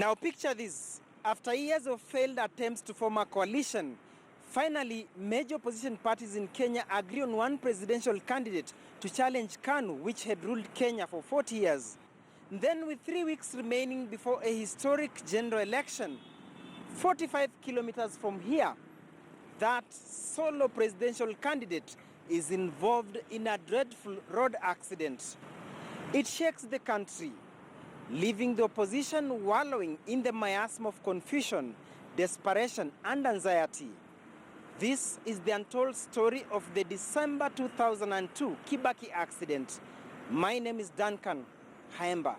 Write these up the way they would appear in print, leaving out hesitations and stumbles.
Now picture this. After years of failed attempts to form a coalition, finally major opposition parties in Kenya agree on one presidential candidate to challenge KANU, which had ruled Kenya for 40 years. Then, with 3 weeks remaining before a historic general election, 45 kilometers from here, that solo presidential candidate is involved in a dreadful road accident. It shakes the country, leaving the opposition wallowing in the miasma of confusion, desperation, and anxiety. This is the untold story of the December 2002 Kibaki accident. My name is Duncan Haemba.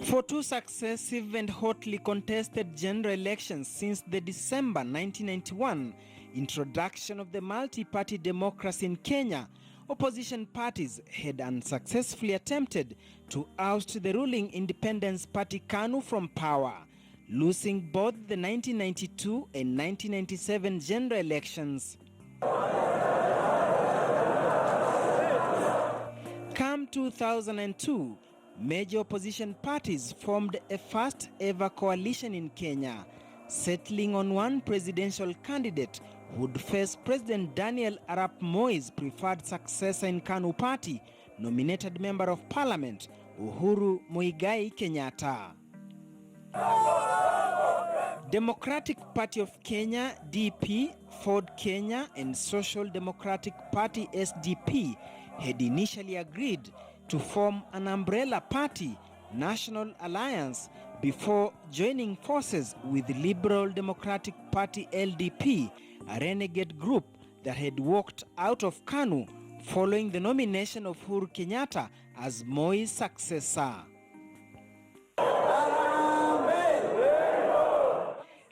For two successive and hotly contested general elections since the December 1991 introduction of the multi-party democracy in Kenya, opposition parties had unsuccessfully attempted to oust the ruling Independence Party KANU from power, losing both the 1992 and 1997 general elections. Come 2002, major opposition parties formed a first ever coalition in Kenya, settling on one presidential candidate who would face President Daniel Arap Moi's preferred successor in KANU party, nominated Member of Parliament Uhuru Muigai Kenyatta. Democratic Party of Kenya (DP), Ford Kenya and Social Democratic Party (SDP) had initially agreed to form an umbrella party, National Alliance, before joining forces with Liberal Democratic Party (LDP), a renegade group that had walked out of KANU following the nomination of Uhuru Kenyatta as Moi's successor.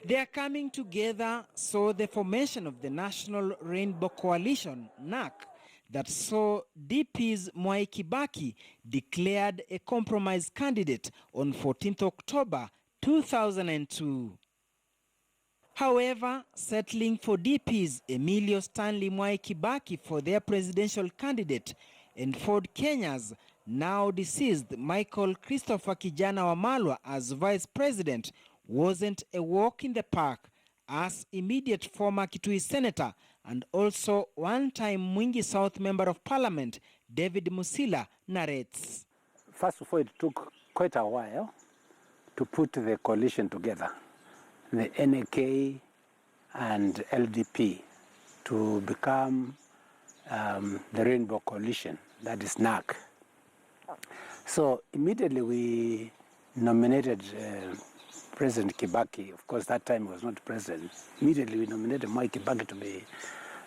Their coming together saw the formation of the National Rainbow Coalition (NAC) that saw DP's Mwai Kibaki declared a compromise candidate on 14th October 2002. However, settling for DP's Emilio Stanley Mwai Kibaki for their presidential candidate and Ford Kenya's now deceased Michael Christopher Kijana Wamalwa as vice president wasn't a walk in the park, as immediate former Kitui Senator and also one-time Mwingi South Member of Parliament David Musila narrates. First of all, it took quite a while to put the coalition together, the NAK and LDP, to become the Rainbow Coalition, that is NAC. So immediately we nominated President Kibaki. Of course, that time he was not president. Immediately we nominated Mwai Kibaki to be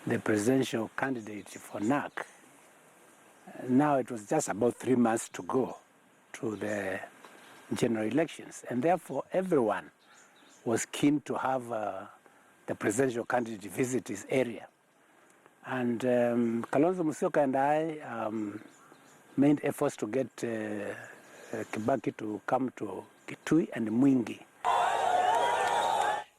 the presidential candidate for NAC. Now it was just about 3 months to go to the general elections, and therefore everyone was keen to have the presidential candidate visit his area. And Kalonzo Musyoka and I made efforts to get Kibaki to come to Kitui and Mwingi.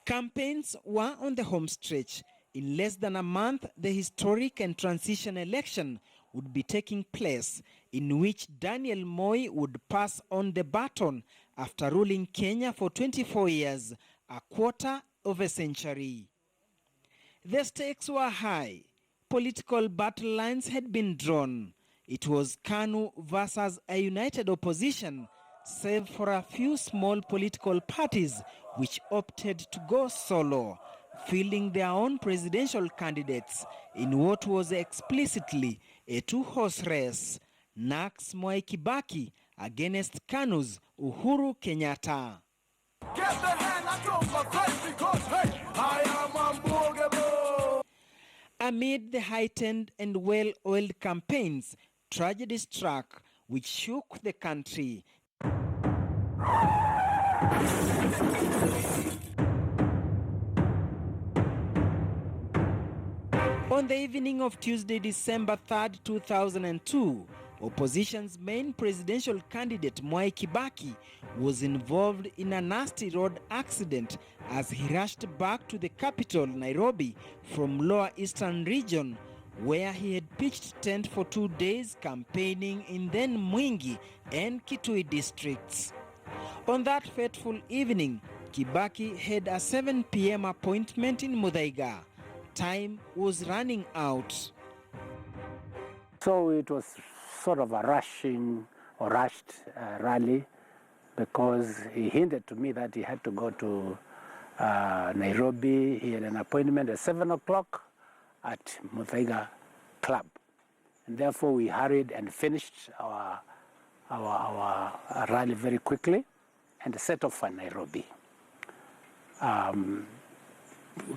Campaigns were on the home stretch. In less than a month, the historic and transition election would be taking place, in which Daniel Moi would pass on the baton after ruling Kenya for 24 years, a quarter of a century. The stakes were high. Political battle lines had been drawn. It was KANU versus a united opposition, save for a few small political parties which opted to go solo, fielding their own presidential candidates in what was explicitly a two-horse race, NAC's Mwai Kibaki against KANU's Uhuru Kenyatta. Get the hand out of my face because, hey, I am unbogable. Amid the heightened and well-oiled campaigns, tragedy struck, which shook the country. On the evening of Tuesday, December 3rd, 2002, opposition's main presidential candidate Mwai Kibaki was involved in a nasty road accident as he rushed back to the capital, Nairobi, from Lower Eastern region, where he had pitched tent for 2 days campaigning in then Mwingi and Kitui districts. On that fateful evening, Kibaki had a 7 p.m. appointment in Muthaiga. Time was running out. So it was sort of a rushed rally, because he hinted to me that he had to go to Nairobi. He had an appointment at 7 o'clock at Muthaiga Club. And therefore we hurried and finished our rally very quickly and set off for Nairobi.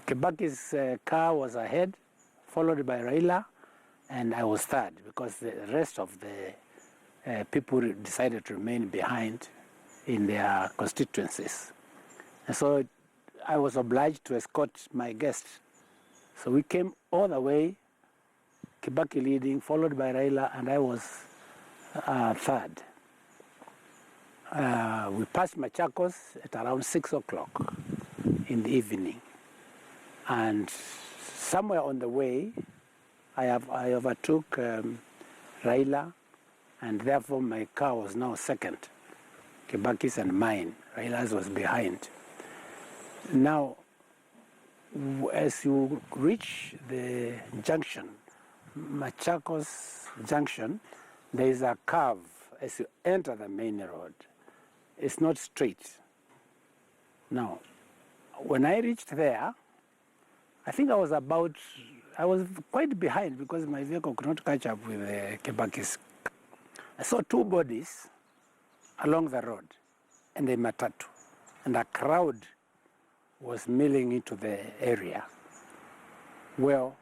Kibaki's car was ahead, followed by Raila, and I was third because the rest of the people decided to remain behind in their constituencies. And so I was obliged to escort my guests. So we came all the way, Kibaki leading, followed by Raila, and I was third. We passed Machakos at around 6 o'clock in the evening. And somewhere on the way, I overtook Raila, and therefore my car was now second. Kibaki's and mine. Raila's was behind. Now, as you reach the junction, Machakos Junction, there is a curve as you enter the main road. It's not straight. Now, when I reached there, I think I was quite behind because my vehicle could not catch up with Kibaki's. I saw two bodies along the road and a matatu, and a crowd was milling into the area. Well,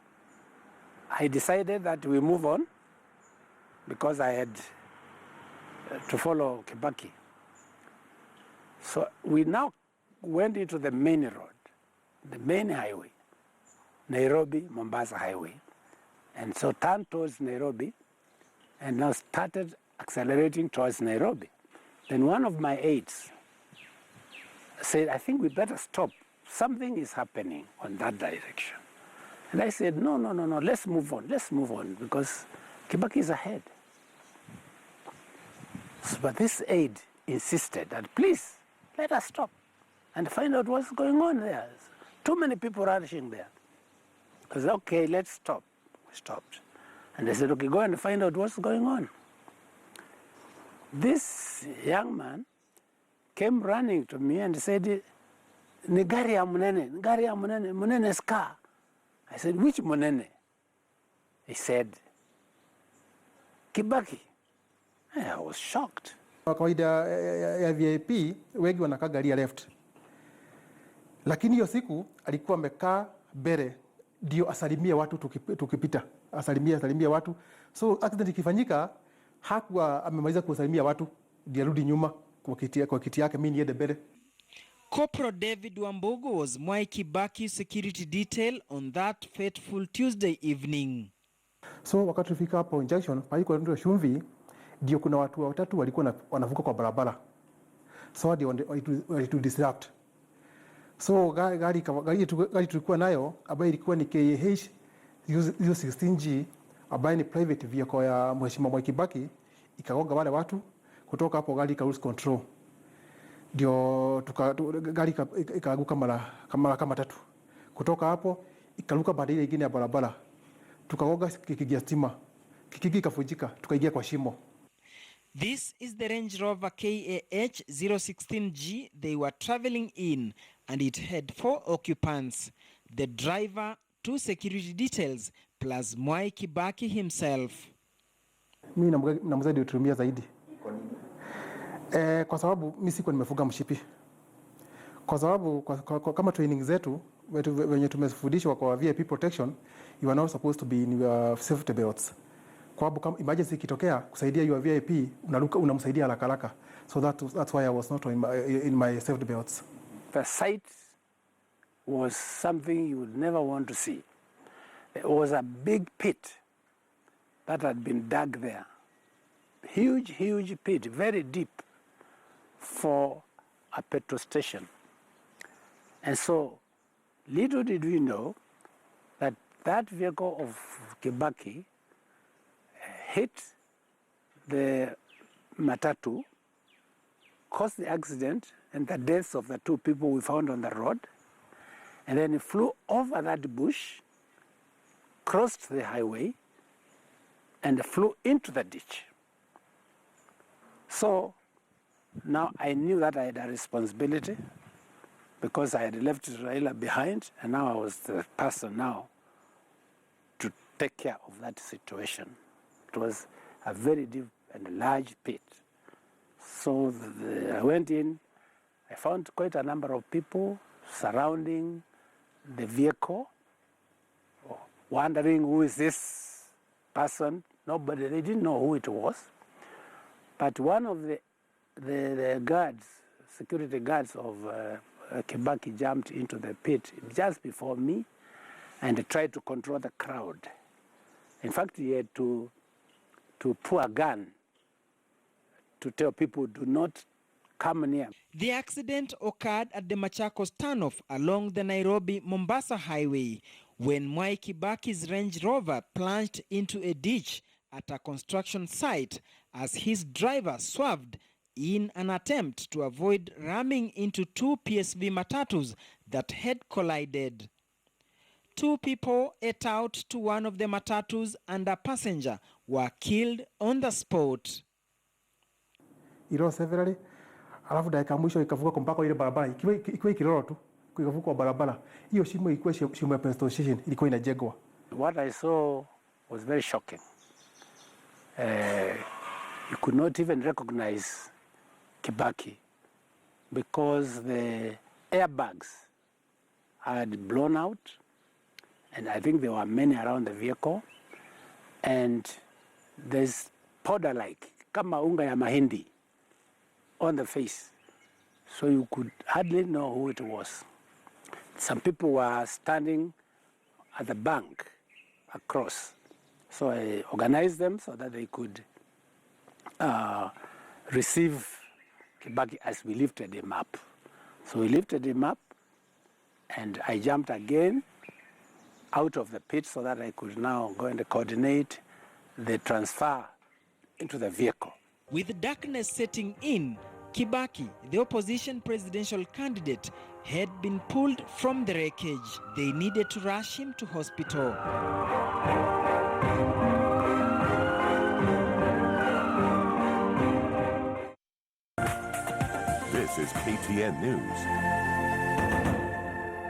I decided that we move on because I had to follow Kibaki. So we now went into the main road, the main highway, Nairobi, Mombasa highway. And so turned towards Nairobi and now started accelerating towards Nairobi. Then one of my aides said, I think we better stop. Something is happening on that direction. And I said, no, let's move on, because Kibaki is ahead. But this aide insisted that, please, let us stop and find out what's going on there. Too many people rushing there. I said, okay, let's stop. We stopped. And they said, okay, go and find out what's going on. This young man came running to me and said, ni gari ya munene, munene's car. I said, which munene? He said, Kibaki. I was shocked. Kwa kawaida ya VIP wengi wanakaa gari ya left, lakini hiyo siku alikuwa amekaa mbele ndio asalimie watu tukipita, asalimie watu. So accident ikifanyika hakuwa amemaliza kusalimia watu ndio arudi nyuma kwa kiti yake, mimi niende mbele. Corporal David Wambugu was Mwai Kibaki's security detail on that fateful Tuesday evening. So wakati tulifika hapo junction, paliko ndio Shumvi, ndio kuna watu watatu walikuwa wanavuka kwa barabara. So ndio walitu disrupt. So gari tulikuwa nayo ambayo ilikuwa ni KAH 016G ambayo ni private vehicle ya Mheshimiwa Mwai Kibaki, ikagonga wale watu. Kutoka hapo gari ika lose control. Ndio gari ikaanguka kama tatu. Kutoka hapo ikaruka baada ile nyingine ya barabara. Tukagonga kikigi ya stima. Kikigi ikavunjika, tukaingia kwa shimo. This is the Range Rover KAH 016G they were traveling in, and it had 4 occupants: the driver, 2 security details, plus Mwai Kibaki himself. Mimi na mzadi utumia zaidi. Kwa nini? Kwa sababu mimi siko nimefuga mshipi. Kwa sababu kama training zetu wenye tumefundishwa kwa VIP protection, you are not supposed to be in your safety belts. Kwa sababu kama emergency ikitokea kusaidia your VIP, unamsaidia haraka. So that's why I was not in my safety belts. The sight was something you would never want to see. There was a big pit that had been dug there. Huge pit, very deep, for a petrol station. And so, little did we know that vehicle of Kibaki hit the matatu caused the accident and the deaths of the two people we found on the road. And then he flew over that bush, crossed the highway, and flew into the ditch. So now I knew that I had a responsibility because I had left Raila behind, and now I was the person now to take care of that situation. It was a very deep and large pit. So I went in, I found quite a number of people surrounding the vehicle, wondering who is this person. Nobody, they didn't know who it was. But one of the guards, security guards of Kibaki jumped into the pit just before me and tried to control the crowd. In fact, he had to pull a gun to tell people do not come near. The accident occurred at the Machakos turnoff along the Nairobi-Mombasa highway when Mwai Kibaki's Range Rover plunged into a ditch at a construction site as his driver swerved in an attempt to avoid ramming into two PSV matatus that had collided. Two people ate out to one of the matatus and a passenger were killed on the spot. Ilo severally, alafu dakika mwisho ikavuka mpaka ile barabara ikiwa ikilolo tu ikavuka kwa barabara. Hiyo shimo ilikuwa shimo ya petrol station, ilikuwa inajengwa. What I saw was very shocking. You could not even recognize Kibaki because the airbags had blown out, and I think there were many around the vehicle, and there's powder-like, kama unga ya mahindi, on the face, so you could hardly know who it was. Some people were standing at the bank across, so I organized them so that they could receive Kibaki as we lifted him up. So we lifted him up, and I jumped again out of the pit so that I could now go and coordinate the transfer into the vehicle. With darkness setting in, Kibaki, the opposition presidential candidate, had been pulled from the wreckage. They needed to rush him to hospital. This is KTN News.